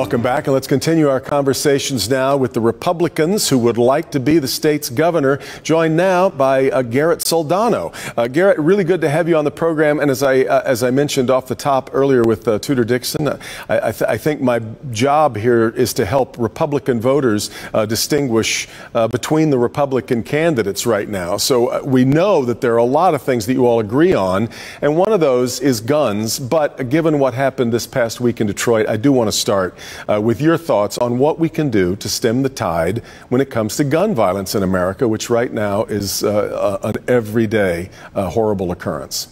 Welcome back, and let's continue our conversations now with the Republicans who would like to be the state's governor, joined now by Garrett Soldano. Garrett, really good to have you on the program, and as I mentioned off the top earlier with Tudor Dixon, I think my job here is to help Republican voters distinguish between the Republican candidates right now. So we know that there are a lot of things that you all agree on, and one of those is guns, but given what happened this past week in Detroit, I do want to start with your thoughts on what we can do to stem the tide when it comes to gun violence in America, which right now is an everyday horrible occurrence.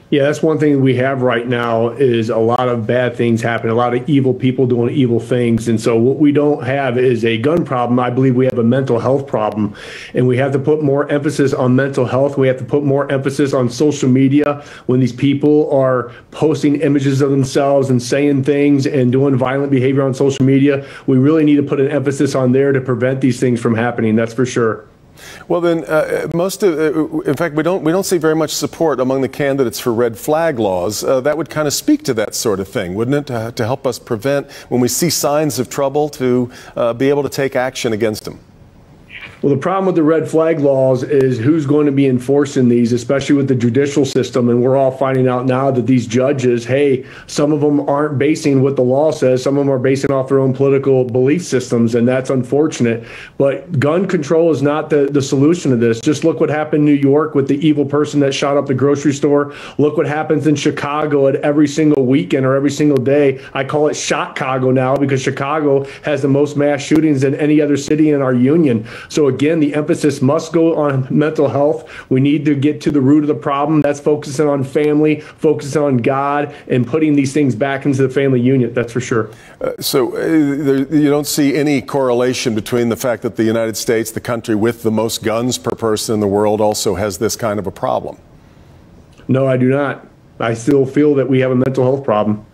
Yeah, that's one thing we have right now is a lot of bad things happening, a lot of evil people doing evil things. And so what we don't have is a gun problem. I believe we have a mental health problem, and we have to put more emphasis on mental health. We have to put more emphasis on social media when these people are posting images of themselves and saying things and doing violent behavior on social media. We really need to put an emphasis on there to prevent these things from happening. That's for sure. Well, then, in fact, we don't see very much support among the candidates for red flag laws. That would kind of speak to that sort of thing, wouldn't it, to help us prevent, when we see signs of trouble, to be able to take action against them? Well, the problem with the red flag laws is who's going to be enforcing these, especially with the judicial system. And we're all finding out now that these judges, hey, some of them aren't basing what the law says. Some of them are basing off their own political belief systems, and that's unfortunate. But gun control is not the solution to this. Just look what happened in New York with the evil person that shot up the grocery store. Look what happens in Chicago at every single weekend or every single day. I call it Shot-Cago now because Chicago has the most mass shootings than any other city in our union. So again, the emphasis must go on mental health. We need to get to the root of the problem. That's focusing on family, focusing on God, and putting these things back into the family unit. That's for sure. You don't see any correlation between the fact that the United States, the country with the most guns per person in the world, also has this kind of a problem? No, I do not. I still feel that we have a mental health problem.